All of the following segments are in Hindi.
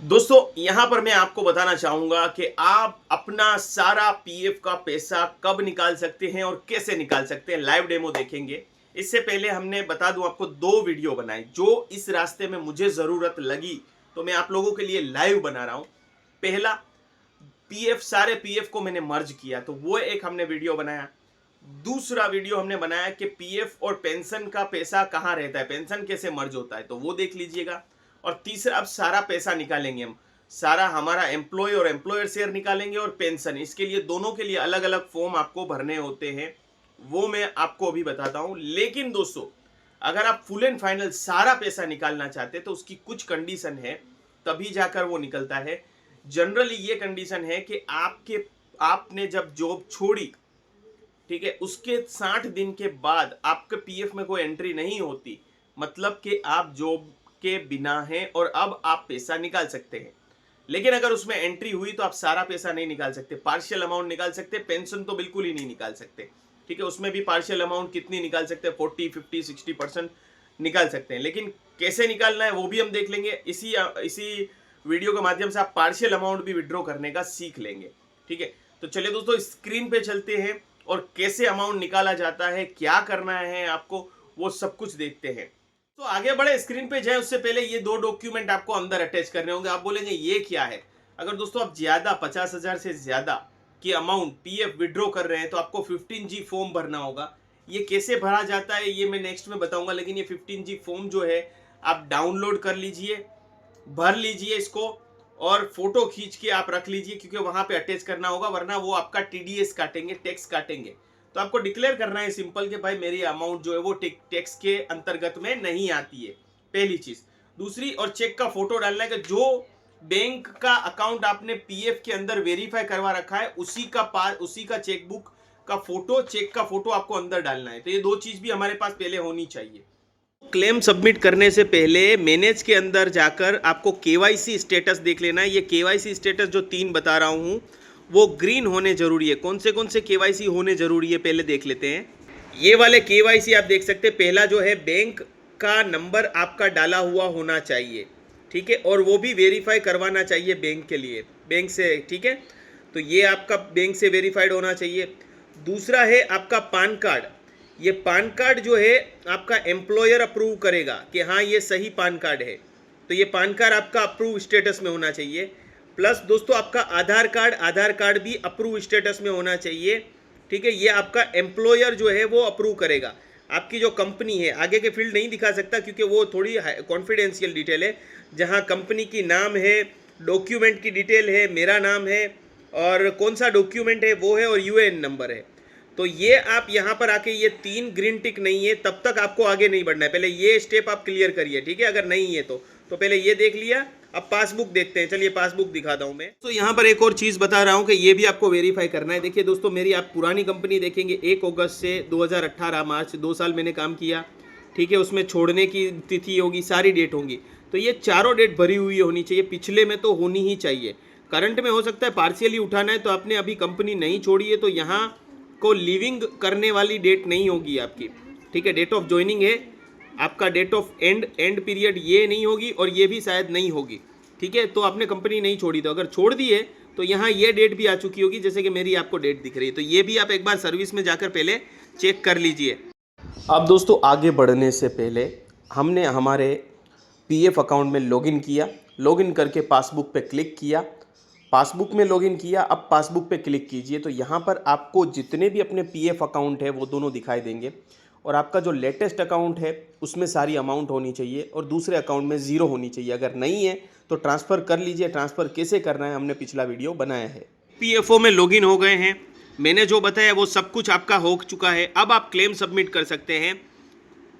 दोस्तों यहाँ पर मैं आपको बताना चाहूँगा कि आप अपना सारा पीएफ का पैसा कब निकाल सकते हैं और कैसे निकाल सकते हैं, लाइव डेमो देखेंगे। इससे पहले हमने बता दूँ आपको 2 वीडियो बनाए, जो इस रास्ते में मुझे ज़रूरत लगी, तो मैं आप लोगों के लिए लाइव बना रहा हूँ। पहला पीएफ, सारे पीएफ को मैंने मर्ज किया, तो वो एक हमने वीडियो बनाया। दूसरा वीडियो हमने बनाया कि पीएफ और पेंशन का पैसा कहाँ रहता है, पेंशन कैसे मर्ज होता है, तो वो देख लीजिएगा। और तीसरा, अब सारा पैसा निकालेंगे हम, सारा हमारा एम्प्लॉय और एम्प्लॉयर शेयर निकालेंगे और पेंशन, इसके लिए दोनों के लिए अलग अलग फॉर्म आपको भरने होते हैं, वो मैं आपको अभी बताता हूँ। लेकिन दोस्तों, अगर आप फुल एंड फाइनल सारा पैसा निकालना चाहते हैं तो उसकी कुछ कंडीशन है, तभी जाकर वो निकलता है। जनरली ये कंडीशन है कि आपने जब जॉब छोड़ी, ठीक है, उसके 60 दिन के बाद आपके पीएफ में कोई एंट्री नहीं होती, मतलब कि आप जॉब के बिना हैं और अब आप पैसा निकाल सकते हैं। लेकिन अगर उसमें एंट्री हुई तो आप सारा पैसा नहीं निकाल सकते, पार्शियल अमाउंट निकाल सकते, पेंशन तो बिल्कुल ही नहीं निकाल सकते। ठीक है, उसमें भी पार्शियल अमाउंट कितनी निकाल सकते हैं, 40, 50, 60% निकाल सकते हैं। लेकिन कैसे निकालना है वो भी हम देख लेंगे। इसी वीडियो के माध्यम से आप पार्शियल अमाउंट भी विड्रॉ करने का सीख लेंगे। ठीक है, तो चलिए दोस्तों, स्क्रीन पे चलते हैं और कैसे अमाउंट निकाला जाता है, क्या करना है आपको, वो सब कुछ देखते हैं। तो आगे बढ़े, स्क्रीन पे जाए उससे पहले ये 2 डॉक्यूमेंट आपको अंदर अटैच करने होंगे। आप बोलेंगे ये क्या है? अगर दोस्तों आप ज्यादा 50,000 से ज्यादा की अमाउंट पीएफ विड्रॉ कर रहे हैं तो आपको 15G फॉर्म भरना होगा। ये कैसे भरा जाता है ये मैं नेक्स्ट में बताऊंगा, लेकिन ये 15G फॉर्म जो है आप डाउनलोड कर लीजिए, भर लीजिए इसको और फोटो खींच के आप रख लीजिए, क्योंकि वहां पे अटैच करना होगा, वरना वो आपका टीडीएस काटेंगे, टैक्स काटेंगे। तो आपको डिक्लेयर करना है सिंपल कि भाई मेरी अमाउंट जो है वो टैक्स के अंतर्गत में नहीं आती है, पहली चीज। दूसरी, और चेक का फोटो डालना है कि जो बैंक का अकाउंट आपने पीएफ के अंदर वेरीफाई करवा रखा है उसी का चेकबुक का फोटो, चेक का फोटो आपको अंदर डालना है। तो ये 2 चीज भी हमारे पास पहले होनी चाहिए। क्लेम सबमिट करने से पहले मैनेज के अंदर जाकर आपको केवाईसी स्टेटस देख लेना है। ये केवाईसी स्टेटस जो 3 बता रहा हूँ वो ग्रीन होने जरूरी है। कौन से केवाईसी होने जरूरी है पहले देख लेते हैं। ये वाले केवाईसी आप देख सकते हैं। पहला जो है, बैंक का नंबर आपका डाला हुआ होना चाहिए, ठीक है, और वो भी वेरीफाई करवाना चाहिए बैंक के लिए, बैंक से, ठीक है। तो ये आपका बैंक से वेरीफाइड होना चाहिए। दूसरा है आपका पान कार्ड। ये पान कार्ड जो है आपका एम्प्लॉयर अप्रूव करेगा कि हाँ ये सही पान कार्ड है, तो ये पान कार्ड आपका अप्रूव स्टेटस में होना चाहिए। प्लस दोस्तों आपका आधार कार्ड भी अप्रूव स्टेटस में होना चाहिए, ठीक है। ये आपका एम्प्लॉयर जो है वो अप्रूव करेगा। आपकी जो कंपनी है, आगे के फील्ड नहीं दिखा सकता क्योंकि वो थोड़ी कॉन्फिडेंशियल डिटेल है, जहाँ कंपनी की नाम है, डॉक्यूमेंट की डिटेल है, मेरा नाम है और कौन सा डॉक्यूमेंट है वो है, और यूएएन नंबर है। तो ये आप यहाँ पर आके ये 3 ग्रीन टिक नहीं है तब तक आपको आगे नहीं बढ़ना है। पहले ये स्टेप आप क्लियर करिए, ठीक है। अगर नहीं है तो पहले ये देख लिया। अब पासबुक देखते हैं, चलिए पासबुक दिखाता हूँ मैं। तो यहाँ पर एक और चीज़ बता रहा हूँ कि ये भी आपको वेरीफाई करना है। देखिए दोस्तों, मेरी आप पुरानी कंपनी देखेंगे, 1 अगस्त से 2018 मार्च, 2 साल मैंने काम किया, ठीक है। उसमें छोड़ने की तिथि होगी, सारी डेट होंगी, तो ये चारों डेट भरी हुई होनी चाहिए। पिछले में तो होनी ही चाहिए। करंट में हो सकता है पार्शियली उठाना है, तो आपने अभी कंपनी नहीं छोड़ी है तो यहाँ को लिविंग करने वाली डेट नहीं होगी आपकी, ठीक है। डेट ऑफ ज्वाइनिंग है आपका, डेट ऑफ एंड पीरियड ये नहीं होगी और ये भी शायद नहीं होगी, ठीक है। तो आपने कंपनी नहीं छोड़ी, तो अगर छोड़ दी है तो यहाँ ये डेट भी आ चुकी होगी, जैसे कि मेरी आपको डेट दिख रही है। तो ये भी आप एक बार सर्विस में जाकर पहले चेक कर लीजिए। अब दोस्तों आगे बढ़ने से पहले हमने हमारे पीएफ अकाउंट में लॉगिन किया, लॉगिन करके पासबुक पे क्लिक किया, पासबुक में लॉगिन किया। अब पासबुक पे क्लिक कीजिए तो यहाँ पर आपको जितने भी अपने पीएफ अकाउंट है वो दोनों दिखाई देंगे, और आपका जो लेटेस्ट अकाउंट है उसमें सारी अमाउंट होनी चाहिए और दूसरे अकाउंट में ज़ीरो होनी चाहिए। अगर नहीं है तो ट्रांसफ़र कर लीजिए। ट्रांसफ़र कैसे करना है हमने पिछला वीडियो बनाया है। पीएफओ में लॉगिन हो गए हैं, मैंने जो बताया वो सब कुछ आपका हो चुका है। अब आप क्लेम सबमिट कर सकते हैं।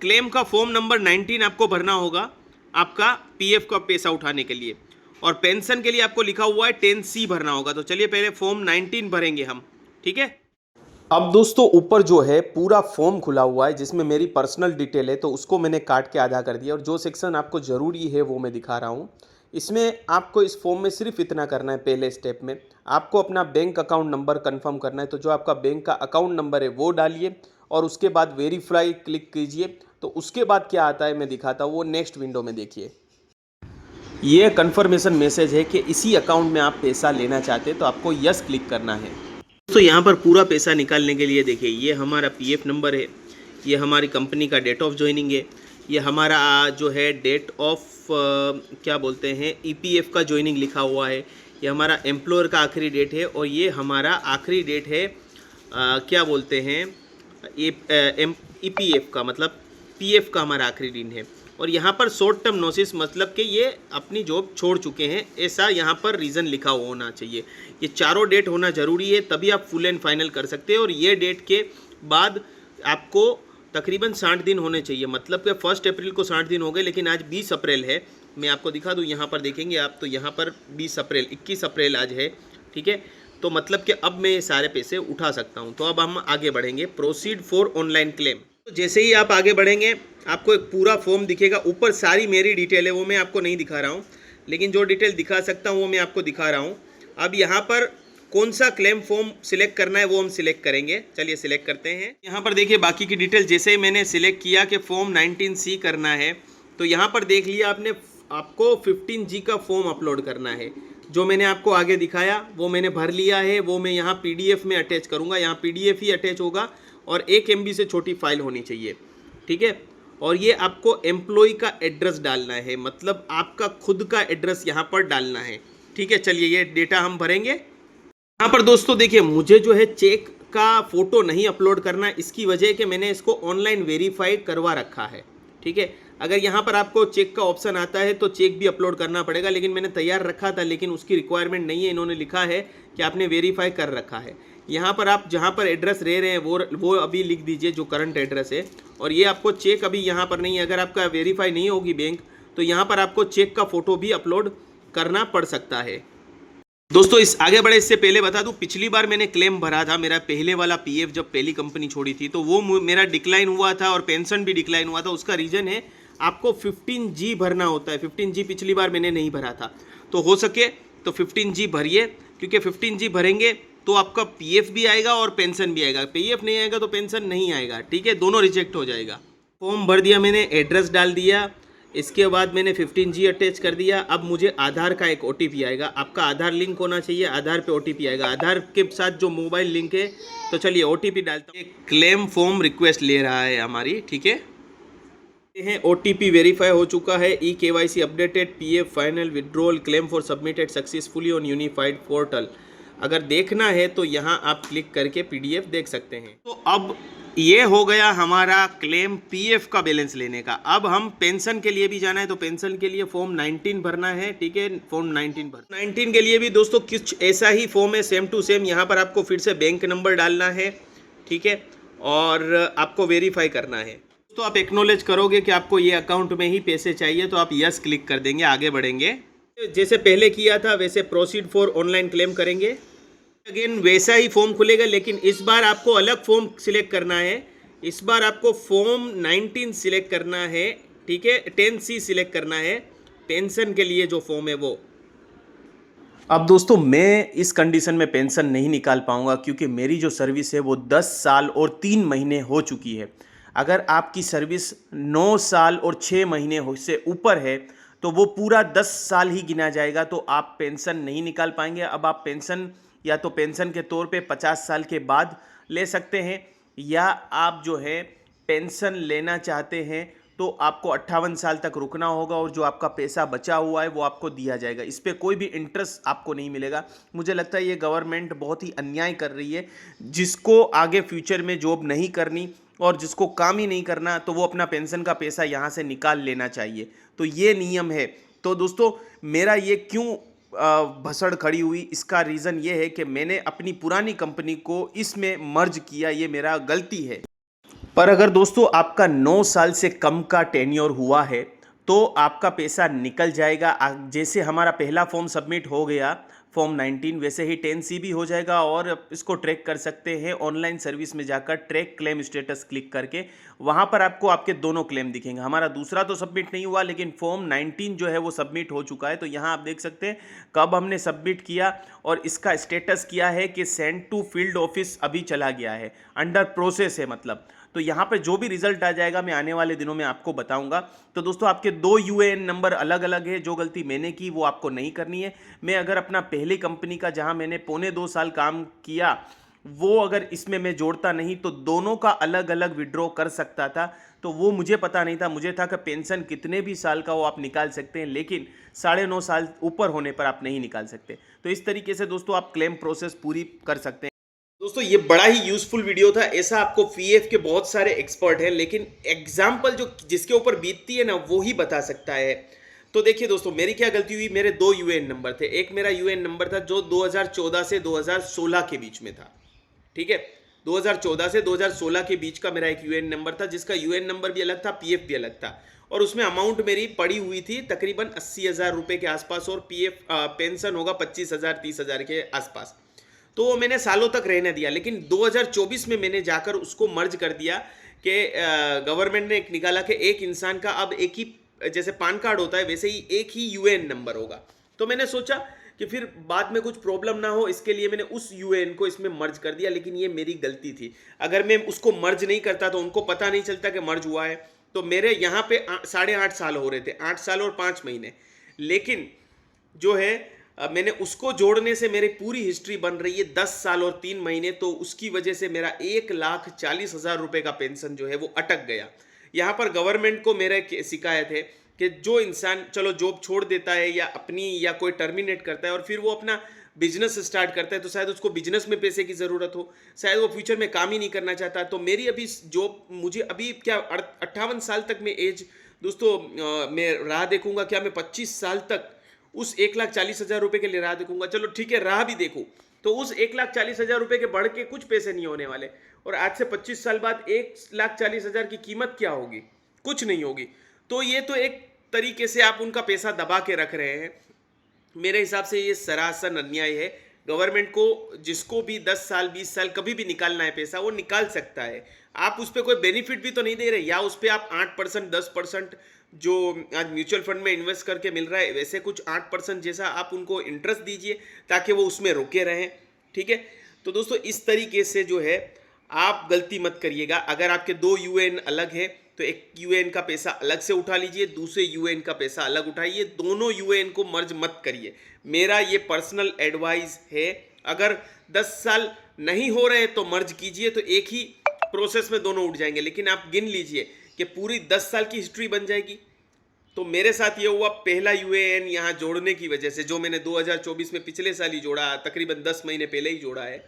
क्लेम का फॉर्म नंबर 19 आपको भरना होगा आपका पीएफ का पैसा उठाने के लिए, और पेंशन के लिए आपको लिखा हुआ है 10C भरना होगा। तो चलिए पहले फॉर्म 19 भरेंगे हम, ठीक है। अब दोस्तों ऊपर जो है पूरा फॉर्म खुला हुआ है जिसमें मेरी पर्सनल डिटेल है, तो उसको मैंने काट के आधा कर दिया, और जो सेक्शन आपको ज़रूरी है वो मैं दिखा रहा हूँ। इसमें आपको इस फॉर्म में सिर्फ इतना करना है, पहले स्टेप में आपको अपना बैंक अकाउंट नंबर कंफर्म करना है। तो जो आपका बैंक का अकाउंट नंबर है वो डालिए और उसके बाद वेरीफाई क्लिक कीजिए। तो उसके बाद क्या आता है मैं दिखाता हूँ, वो नेक्स्ट विंडो में देखिए। ये कंफर्मेशन मैसेज है कि इसी अकाउंट में आप पैसा लेना चाहते हैं, तो आपको यस क्लिक करना है। तो यहाँ पर पूरा पैसा निकालने के लिए देखिए, ये हमारा पीएफ नंबर है, ये हमारी कंपनी का डेट ऑफ ज्वाइनिंग है, ये हमारा जो है डेट ऑफ क्या बोलते हैं ईपीएफ का ज्वाइनिंग लिखा हुआ है, ये हमारा एम्प्लॉयर का आखिरी डेट है, और ये हमारा आखिरी डेट है क्या बोलते हैं ईपीएफ का, मतलब पीएफ का हमारा आखिरी दिन है। और यहाँ पर शॉर्ट टर्म नोटिस मतलब कि ये अपनी जॉब छोड़ चुके हैं, ऐसा यहाँ पर रीज़न लिखा होना चाहिए। ये चारों डेट होना ज़रूरी है, तभी आप फुल एंड फाइनल कर सकते हैं। और ये डेट के बाद आपको तकरीबन 60 दिन होने चाहिए, मतलब कि 1 अप्रैल को 60 दिन हो गए, लेकिन आज 20 अप्रैल है। मैं आपको दिखा दूँ, यहाँ पर देखेंगे आप, तो यहाँ पर 20 अप्रैल 21 अप्रैल आज है, ठीक है। तो मतलब कि अब मैं ये सारे पैसे उठा सकता हूँ। तो अब हम आगे बढ़ेंगे, प्रोसीड फॉर ऑनलाइन क्लेम। तो जैसे ही आप आगे बढ़ेंगे, आपको एक पूरा फॉर्म दिखेगा, ऊपर सारी मेरी डिटेल है, वो मैं आपको नहीं दिखा रहा हूँ, लेकिन जो डिटेल दिखा सकता हूँ वो मैं आपको दिखा रहा हूँ। अब यहाँ पर कौन सा क्लेम फॉर्म सिलेक्ट करना है वो हम सिलेक्ट करेंगे। चलिए सिलेक्ट करते हैं। यहाँ पर देखिए बाकी की डिटेल, जैसे ही मैंने सिलेक्ट किया कि फॉर्म 19C करना है, तो यहाँ पर देख लिया आपने, आपको 15G का फॉर्म अपलोड करना है। जो मैंने आपको आगे दिखाया वो मैंने भर लिया है, वो मैं यहाँ PDF में अटैच करूँगा। यहाँ PDF ही अटैच होगा और 1 MB से छोटी फाइल होनी चाहिए, ठीक है। और ये आपको एम्प्लॉय का एड्रेस डालना है, मतलब आपका खुद का एड्रेस यहाँ पर डालना है, ठीक है। चलिए ये डेटा हम भरेंगे। यहाँ पर दोस्तों देखिए, मुझे जो है चेक का फ़ोटो नहीं अपलोड करना, इसकी वजह है कि मैंने इसको ऑनलाइन वेरीफाइड करवा रखा है, ठीक है। अगर यहाँ पर आपको चेक का ऑप्शन आता है तो चेक भी अपलोड करना पड़ेगा, लेकिन मैंने तैयार रखा था, लेकिन उसकी रिक्वायरमेंट नहीं है। इन्होंने लिखा है कि आपने वेरीफाई कर रखा है। यहाँ पर आप जहाँ पर एड्रेस रह रहे हैं वो अभी लिख दीजिए, जो करंट एड्रेस है। और ये आपको चेक अभी यहाँ पर नहीं है, अगर आपका वेरीफाई नहीं होगी बैंक, तो यहाँ पर आपको चेक का फ़ोटो भी अपलोड करना पड़ सकता है। दोस्तों इस आगे बढ़े इससे पहले बता दूं, पिछली बार मैंने क्लेम भरा था, मेरा पहले वाला पीएफ जब पहली कंपनी छोड़ी थी, तो वो मेरा डिक्लाइन हुआ था और पेंशन भी डिक्लाइन हुआ था। उसका रीज़न है आपको 15G भरना होता है। 15G पिछली बार मैंने नहीं भरा था, तो हो सके तो 15G भरिए, क्योंकि 15G भरेंगे तो आपका पीएफ भी आएगा और पेंशन भी आएगा। पीएफ नहीं आएगा तो पेंशन नहीं आएगा, ठीक है, दोनों रिजेक्ट हो जाएगा। फॉर्म भर दिया मैंने, एड्रेस डाल दिया, इसके बाद मैंने 15G अटैच कर दिया। अब मुझे आधार का एक OTP आएगा, आपका आधार लिंक होना चाहिए, आधार पे OTP आएगा, आधार के साथ जो मोबाइल लिंक है। तो चलिए OTP डालता हूँ। क्लेम फॉर्म रिक्वेस्ट ले रहा है हमारी, ठीक है। OTP वेरीफाई हो चुका है। eKYC updated, PF final withdrawal, claim for submitted successfully on unified portal. अगर देखना है तो यहाँ आप क्लिक करके PDF देख सकते हैं। तो अब ये हो गया हमारा क्लेम PF का बैलेंस लेने का। अब हम पेंशन के लिए भी जाना है, तो पेंशन के लिए फॉर्म 19 भरना है, ठीक है। फॉर्म 19 के लिए भी दोस्तों कुछ ऐसा ही फॉर्म है, सेम टू सेम। यहाँ पर आपको फिर से बैंक नंबर डालना है, ठीक है, और आपको वेरीफाई करना है। तो आप एक्नॉलेज करोगे कि आपको ये अकाउंट में ही पैसे चाहिए, तो आप यस क्लिक कर देंगे, आगे बढ़ेंगे। जैसे पहले किया था वैसे प्रोसीड फॉर ऑनलाइन क्लेम करेंगे। अगेन वैसा ही फॉर्म खुलेगा, लेकिन इस बार आपको अलग फॉर्म सिलेक्ट करना है। इस बार आपको फॉर्म 19 सिलेक्ट करना है, ठीक है, 10C सिलेक्ट करना है, पेंशन के लिए जो फॉर्म है वो। अब दोस्तों मैं इस कंडीशन में पेंशन नहीं निकाल पाऊंगा, क्योंकि मेरी जो सर्विस है वो 10 साल और 3 महीने हो चुकी है। अगर आपकी सर्विस 9 साल और 6 महीने से ऊपर है तो वो पूरा 10 साल ही गिना जाएगा, तो आप पेंशन नहीं निकाल पाएंगे। अब आप पेंशन या तो पेंशन के तौर पे 50 साल के बाद ले सकते हैं, या आप जो है पेंशन लेना चाहते हैं तो आपको 58 साल तक रुकना होगा, और जो आपका पैसा बचा हुआ है वो आपको दिया जाएगा। इस पर कोई भी इंटरेस्ट आपको नहीं मिलेगा। मुझे लगता है ये गवर्नमेंट बहुत ही अन्याय कर रही है। जिसको आगे फ्यूचर में जॉब नहीं करनी और जिसको काम ही नहीं करना, तो वो अपना पेंशन का पैसा यहाँ से निकाल लेना चाहिए। तो ये नियम है। तो दोस्तों मेरा ये क्यों भसड़ खड़ी हुई, इसका रीज़न ये है कि मैंने अपनी पुरानी कंपनी को इसमें मर्ज किया, ये मेरा गलती है। पर अगर दोस्तों आपका 9 साल से कम का टेन्योर हुआ है तो आपका पैसा निकल जाएगा। जैसे हमारा पहला फॉर्म सबमिट हो गया फॉर्म 19, वैसे ही 10C भी हो जाएगा, और इसको ट्रैक कर सकते हैं ऑनलाइन सर्विस में जाकर, ट्रैक क्लेम स्टेटस क्लिक करके। वहाँ पर आपको आपके दोनों क्लेम दिखेंगे। हमारा दूसरा तो सबमिट नहीं हुआ, लेकिन फॉर्म 19 जो है वो सबमिट हो चुका है। तो यहाँ आप देख सकते हैं कब हमने सबमिट किया, और इसका स्टेटस किया है कि सेंड टू फील्ड ऑफिस अभी चला गया है, अंडर प्रोसेस है मतलब। तो यहाँ पे जो भी रिजल्ट आ जाएगा मैं आने वाले दिनों में आपको बताऊंगा। तो दोस्तों आपके 2 यूएएन नंबर अलग अलग है, जो गलती मैंने की वो आपको नहीं करनी है। मैं अगर अपना पहली कंपनी का जहाँ मैंने 1.25 साल काम किया वो अगर इसमें मैं जोड़ता नहीं तो दोनों का अलग अलग विड्रॉ कर सकता था। तो वो मुझे पता नहीं था, मुझे था कि पेंशन कितने भी साल का हो आप निकाल सकते हैं, लेकिन 9.5 साल ऊपर होने पर आप नहीं निकाल सकते। तो इस तरीके से दोस्तों आप क्लेम प्रोसेस पूरी कर सकते हैं। दोस्तों ये बड़ा ही यूजफुल वीडियो था। ऐसा आपको पीएफ के बहुत सारे एक्सपर्ट हैं, लेकिन एग्जाम्पल जो जिसके ऊपर बीतती है ना वो ही बता सकता है। तो देखिए दोस्तों मेरी क्या गलती हुई, मेरे 2 यूएएन नंबर थे। एक मेरा यूएएन नंबर था जो 2014 से 2016 के बीच में था, ठीक है। 2014 से 2016 के बीच का मेरा एक यूएएन नंबर था, जिसका यूएएन नंबर भी अलग था, पीएफ भी अलग था, और उसमें अमाउंट मेरी पड़ी हुई थी तकरीबन 80,000 रुपए के आसपास, और पीएफ पेंशन होगा 25,000 30,000 के आसपास। तो वो मैंने सालों तक रहने दिया, लेकिन 2024 में मैंने जाकर उसको मर्ज कर दिया कि गवर्नमेंट ने एक निकाला कि एक इंसान का अब एक ही, जैसे पान कार्ड होता है वैसे ही एक ही यूएएन नंबर होगा। तो मैंने सोचा कि फिर बाद में कुछ प्रॉब्लम ना हो, इसके लिए मैंने उस यूएएन को इसमें मर्ज कर दिया, लेकिन ये मेरी गलती थी। अगर मैं उसको मर्ज नहीं करता तो उनको पता नहीं चलता कि मर्ज हुआ है। तो मेरे यहाँ पे 8.5 साल हो रहे थे, 8 साल और 5 महीने, लेकिन जो है मैंने उसको जोड़ने से मेरी पूरी हिस्ट्री बन रही है 10 साल और 3 महीने। तो उसकी वजह से मेरा 1,40,000 रुपए का पेंशन जो है वो अटक गया। यहाँ पर गवर्नमेंट को मेरा शिकायत है कि जो इंसान चलो जॉब छोड़ देता है या अपनी या कोई टर्मिनेट करता है और फिर वो अपना बिजनेस स्टार्ट करता है, तो शायद उसको बिजनेस में पैसे की ज़रूरत हो, शायद वो फ्यूचर में काम ही नहीं करना चाहता। तो मेरी अभी जॉब, मुझे अभी क्या 58 साल तक मैं एज दोस्तों मैं राह देखूंगा क्या? मैं 25 साल तक उस 1,40,000 रुपए के लिए राह देखूंगा? चलो ठीक है, राह भी देखूं तो उस 1,40,000 रुपए के बढ़ के कुछ पैसे नहीं होने वाले, और आज से 25 साल बाद 1,40,000 की कीमत क्या होगी? कुछ नहीं होगी। तो ये तो एक तरीके से आप उनका पैसा दबा के रख रहे हैं। मेरे हिसाब से ये सरासर अन्याय है। गवर्नमेंट को जिसको भी 10 साल 20 साल कभी भी निकालना है पैसा वो निकाल सकता है। आप उस पर कोई बेनिफिट भी तो नहीं दे रहे, या उस पर आप 8% 10% जो आज म्यूचुअल फंड में इन्वेस्ट करके मिल रहा है वैसे कुछ 8% जैसा आप उनको इंटरेस्ट दीजिए ताकि वो उसमें रुके रहें, ठीक है। तो दोस्तों इस तरीके से जो है आप गलती मत करिएगा। अगर आपके 2 यूएएन अलग है तो एक यूएएन का पैसा अलग से उठा लीजिए, दूसरे यूएएन का पैसा अलग उठाइए, दोनों यूएएन को मर्ज मत करिए। मेरा ये पर्सनल एडवाइस है। अगर 10 साल नहीं हो रहे तो मर्ज कीजिए, तो एक ही प्रोसेस में दोनों उठ जाएंगे। लेकिन आप गिन लीजिए कि पूरी 10 साल की हिस्ट्री बन जाएगी। तो मेरे साथ ये हुआ, पहला यूएएन यहाँ जोड़ने की वजह से, जो मैंने 2024 में पिछले साल ही जोड़ा, तकरीबन 10 महीने पहले ही जोड़ा है,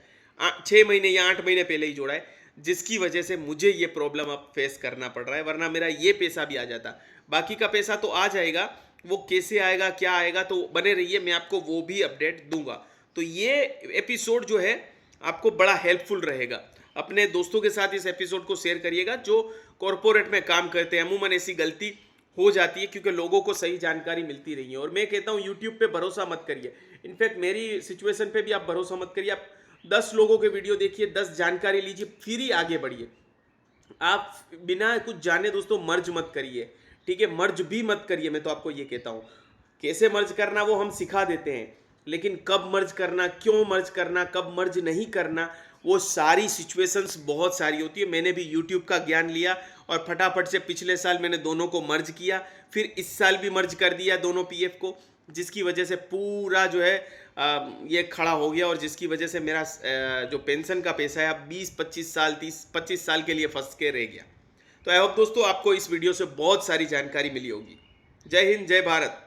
6 महीने या 8 महीने पहले ही जोड़ा है, जिसकी वजह से मुझे ये प्रॉब्लम अब फेस करना पड़ रहा है। वरना मेरा ये पैसा भी आ जाता, बाकी का पैसा तो आ जाएगा, वो कैसे आएगा क्या आएगा तो बने रहिए, मैं आपको वो भी अपडेट दूंगा। तो ये एपिसोड जो है आपको बड़ा हेल्पफुल रहेगा। अपने दोस्तों के साथ इस एपिसोड को शेयर करिएगा जो कॉरपोरेट में काम करते हैं। अमूमन ऐसी गलती हो जाती है क्योंकि लोगों को सही जानकारी मिलती रही है। और मैं कहता हूँ यूट्यूब पे भरोसा मत करिए, इनफैक्ट मेरी सिचुएशन पे भी आप भरोसा मत करिए। आप 10 लोगों के वीडियो देखिए, 10 जानकारी लीजिए, फिर ही आगे बढ़िए। आप बिना कुछ जाने दोस्तों मर्ज मत करिए, ठीक है। मर्ज भी मत करिए, मैं तो आपको ये कहता हूँ। कैसे मर्ज करना वो हम सिखा देते हैं, लेकिन कब मर्ज करना, क्यों मर्ज करना, कब मर्ज नहीं करना, वो सारी सिचुएशंस बहुत सारी होती है। मैंने भी यूट्यूब का ज्ञान लिया और फटाफट से पिछले साल मैंने दोनों को मर्ज किया, फिर इस साल भी मर्ज कर दिया दोनों पीएफ को, जिसकी वजह से पूरा जो है ये खड़ा हो गया, और जिसकी वजह से मेरा जो पेंशन का पैसा है अब 20-25 साल 30-25 साल के लिए फंस के रह गया। तो आई होप दोस्तों आपको इस वीडियो से बहुत सारी जानकारी मिली होगी। जय हिंद, जय भारत।